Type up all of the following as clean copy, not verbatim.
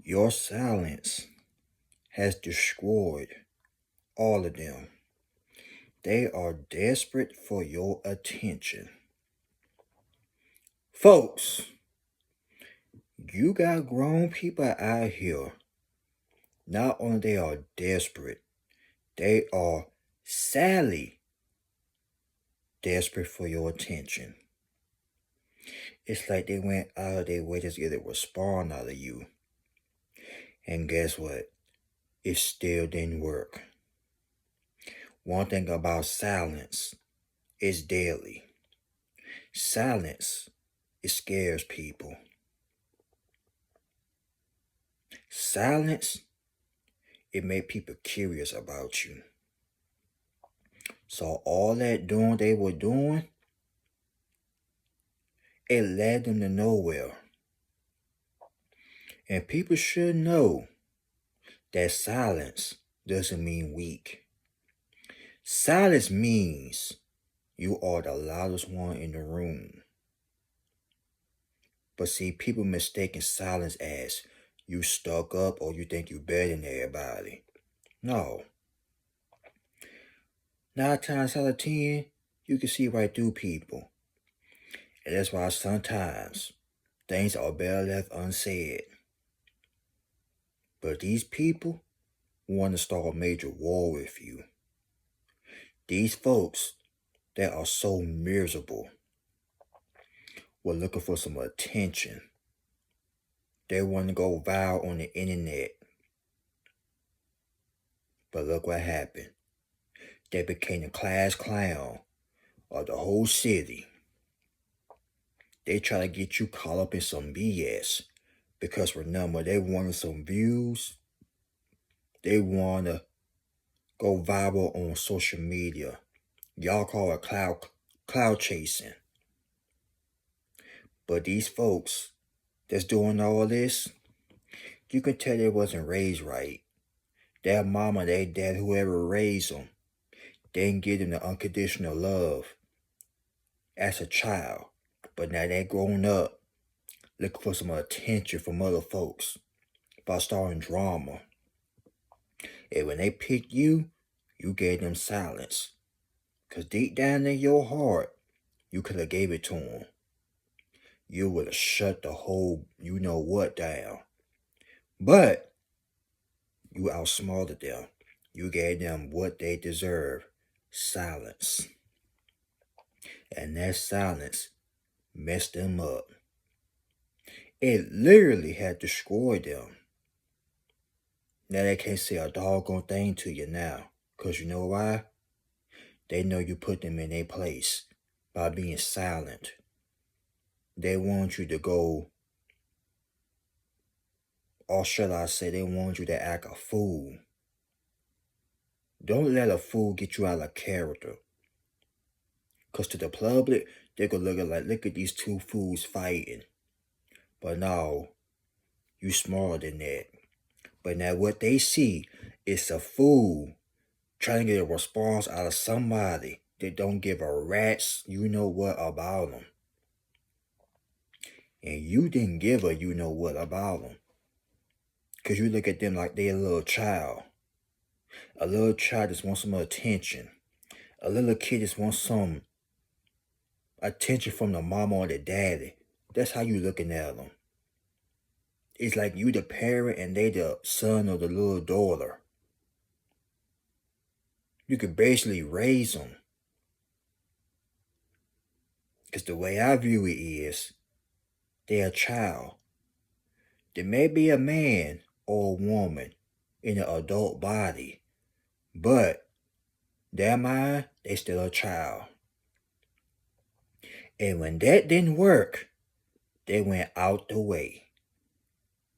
Your silence has destroyed all of them. They are desperate for your attention. Folks, you got grown people out here. Not only they are desperate, they are sadly desperate for your attention. It's like they went out of their way to get a response out of you. And guess what? It still didn't work. One thing about silence is deadly. Silence, it scares people. Silence, it made people curious about you. So all that doing they were doing, it led them to nowhere. And people should know that silence doesn't mean weak. Silence means you are the loudest one in the room. But see, people mistaken silence as you stuck up or you think you better than everybody. No. 9 times out of 10, you can see right through people. And that's why sometimes things are better left unsaid. But these people want to start a major war with you. These folks that are so miserable were looking for some attention. They want to go viral on the internet. But look what happened. They became the class clown of the whole city. They try to get you caught up in some BS. Because remember, they wanted some views. They want to go viral on social media. Y'all call it cloud chasing. But these folks that's doing all this, you can tell they wasn't raised right. Their mama, their dad, whoever raised them, they didn't give them the unconditional love as a child. But now they grown up looking for some attention from other folks by starting drama. And when they picked you, you gave them silence. Because deep down in your heart, you could have gave it to them. You would have shut the whole you-know-what down. But you outsmarted them. You gave them what they deserve. Silence. And that silence messed them up. It literally had destroyed them. Now they can't say a doggone thing to you now. Because you know why? They know you put them in their place by being silent. They want you to go, or should I say, they want you to act a fool. Don't let a fool get you out of character. Because to the public, they're going to look at these two fools fighting. But no, you smarter than that. But now what they see is a fool trying to get a response out of somebody that don't give a rat's you-know-what about them. And you didn't give a you-know-what about them. Because you look at them like they're a little child. A little child just wants some attention. A little kid just wants some attention from the mama or the daddy. That's how you looking at them. It's like you the parent and they the son or the little daughter. You could basically raise them. Because the way I view it is, they're a child. There may be a man or a woman in an adult body, but their mind, they still a child. And when that didn't work, they went out the way.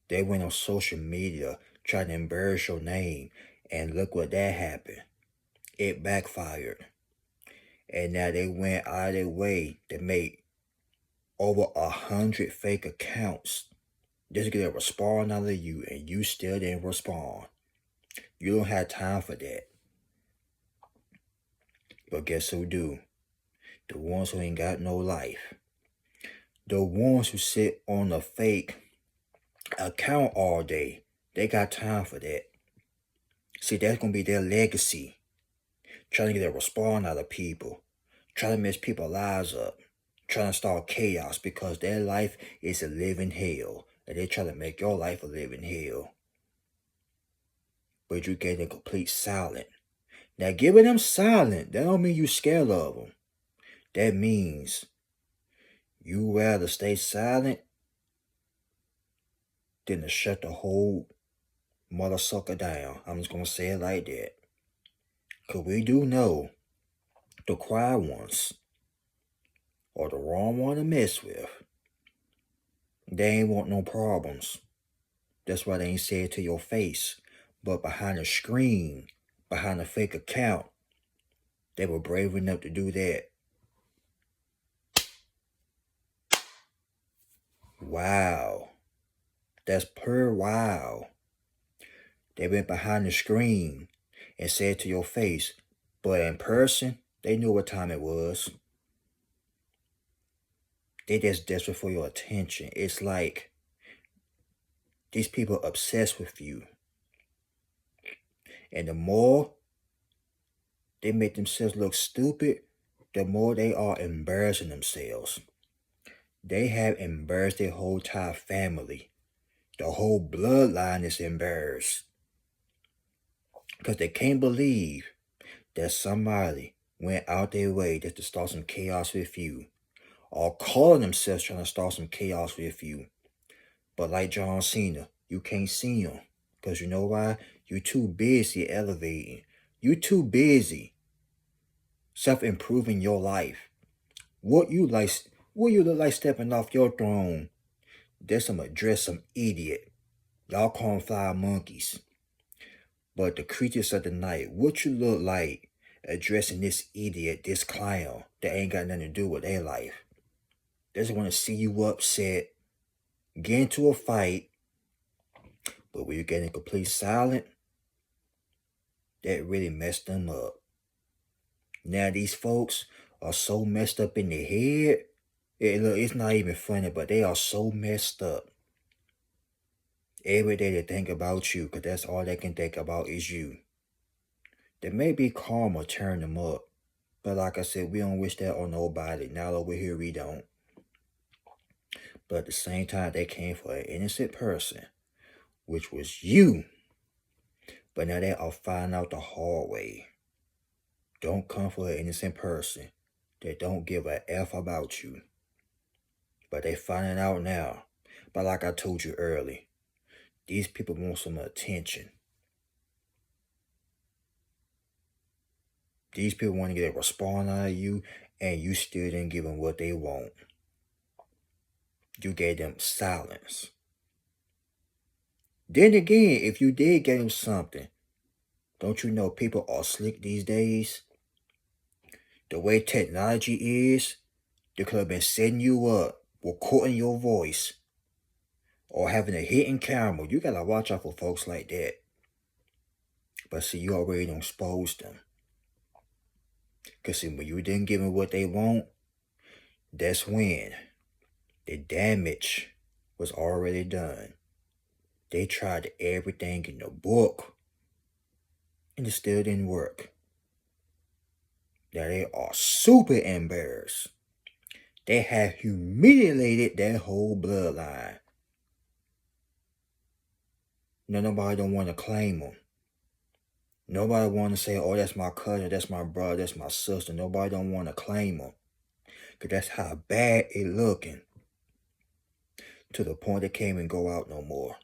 They went on social media trying to embarrass your name, and look what that happened. It backfired. And now they went out of their way to make over 100 fake accounts just to get a response out of you, and you still didn't respond. You don't have time for that. But guess who do? The ones who ain't got no life. The ones who sit on a fake account all day. They got time for that. See, that's going to be their legacy. Trying to get a response out of people. Trying to mess people's lives up. Trying to start chaos because their life is a living hell. And they try to make your life a living hell. But you get a complete silent. Now, giving them silent, that don't mean you scared of them. That means you rather stay silent than to shut the whole mother sucker down. I'm just going to say it like that. Because we do know the quiet ones are the wrong one to mess with. They ain't want no problems. That's why they ain't say it to your face. But behind the screen, behind a fake account, they were brave enough to do that. Wow. That's pure wow. They went behind the screen and said it to your face. But in person, they knew what time it was. They just desperate for your attention. It's like these people are obsessed with you. And the more they make themselves look stupid, the more they are embarrassing themselves. They have embarrassed their whole entire family. The whole bloodline is embarrassed. Because they can't believe that somebody went out their way just to start some chaos with you. Or calling themselves trying to start some chaos with you. But like John Cena, you can't see them. Because you know why? You're too busy elevating. You're too busy self-improving your life. What you look like stepping off your throne? There's some idiot. Y'all call them fly monkeys. But the creatures of the night, what you look like addressing this idiot, this clown that ain't got nothing to do with their life? They just want to see you upset, get into a fight, but when you're getting complete silent, that really messed them up. Now these folks are so messed up in their head. Look, it's not even funny, but they are so messed up. Every day they think about you, because that's all they can think about is you. There may be karma turn them up, but like I said, we don't wish that on nobody. Not over here, we don't. But at the same time, they came for an innocent person, which was you. But now they are finding out the hard way. Don't come for an innocent person that don't give a F about you. But they finding out now. But like I told you earlier, these people want some attention. These people want to get a response out of you, and you still didn't give them what they want. You gave them silence. Then again, if you did get them something, don't you know people are slick these days? The way technology is, they could have been setting you up, recording your voice, or having a hidden camera. You gotta watch out for folks like that. But see, you already done exposed them. Because see, when you didn't give them what they want, that's when the damage was already done. They tried everything in the book, and it still didn't work. Now they are super embarrassed. They have humiliated their whole bloodline. Now nobody don't want to claim them. Nobody want to say, oh, that's my cousin, that's my brother, that's my sister. Nobody don't want to claim them. Because that's how bad it looking. To the point they can't even go out no more.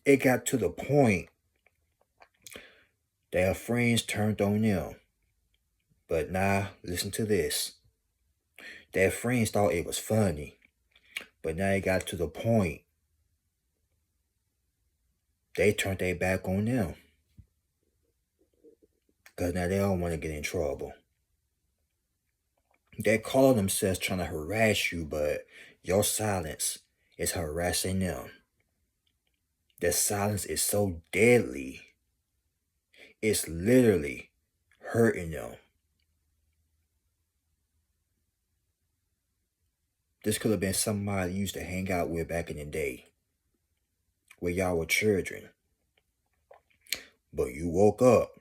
It got to the point their friends turned on them. But now, listen to this. Their friends thought it was funny. But now it got to the point they turned their back on them. Because now they don't want to get in trouble. They call themselves trying to harass you, but your silence is harassing them. Their silence is so deadly. It's literally hurting them. This could have been somebody you used to hang out with back in the day, when y'all were children. But you woke up,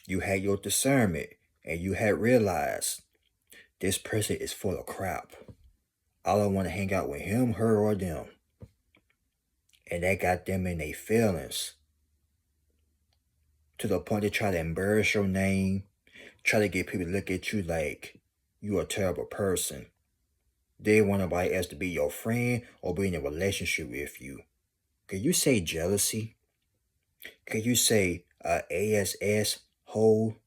you had your discernment, and you had realized this person is full of crap. I don't want to hang out with him, her, or them. And that got them in their feelings, to the point they try to embarrass your name, try to get people to look at you like you a terrible person. They want nobody else to be your friend or be in a relationship with you. Can you say jealousy? Can you say ASS hole?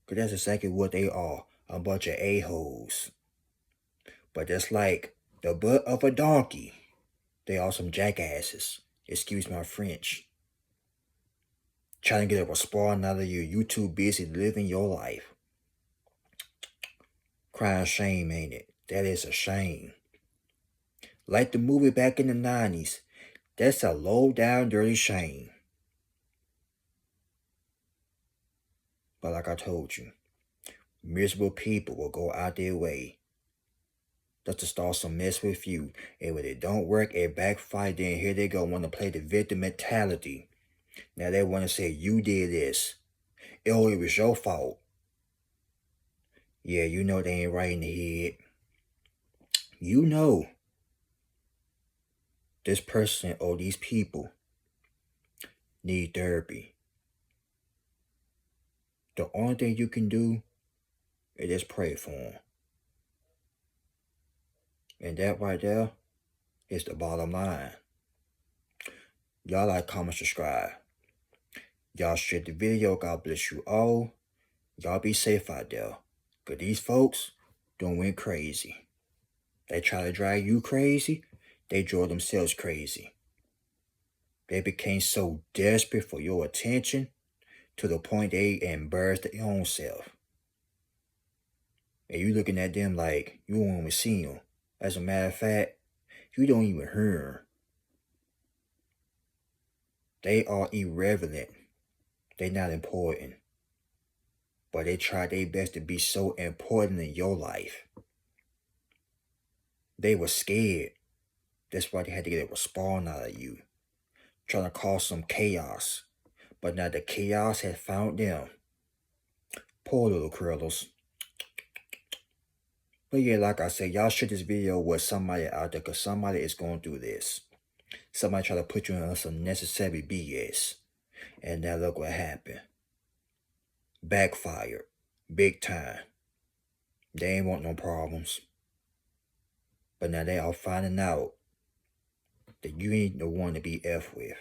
Because that's exactly what they are, a bunch of a-holes. But that's like the butt of a donkey. They are some jackasses. Excuse my French. Trying to get a response out of you. You too busy living your life. Crying shame, ain't it? That is a shame. Like the movie back in the 90s. That's a low down dirty shame. But like I told you, miserable people will go out their way just to start some mess with you. And when it don't work, it backfire. Then here they go, want to play the victim mentality. Now they want to say you did this. Oh, it was your fault. Yeah, you know they ain't right in the head. You know this person or these people need therapy. The only thing you can do is just pray for them. And that right there is the bottom line. Y'all like, comment, subscribe. Y'all share the video. God bless you all. Y'all be safe out there. Because these folks don't went crazy. They try to drive you crazy. They drove themselves crazy. They became so desperate for your attention to the point they embarrassed their own self. And you looking at them like you won't even see them. As a matter of fact, you don't even hear them. They are irrelevant. They're not important. But they try their best to be so important in your life. They were scared. That's why they had to get a response out of you. Trying to cause some chaos. But now the chaos had found them. Poor little curlers. But yeah, like I said, y'all share this video with somebody out there, because somebody is going through this. Somebody try to put you on some necessary BS. And now look what happened. Backfired. Big time. They ain't want no problems. But now they are finding out that you ain't the one to be F with.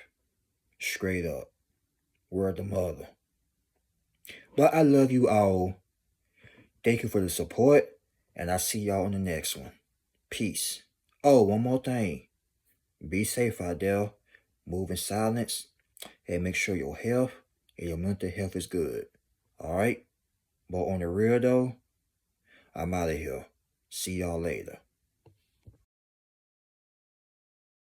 Straight up. Word to mother. But I love you all. Thank you for the support. And I'll see y'all in the next one. Peace. Oh, one more thing. Be safe out there. Move in silence. And make sure your health and your mental health is good. Alright? But on the real though, I'm out of here. See y'all later.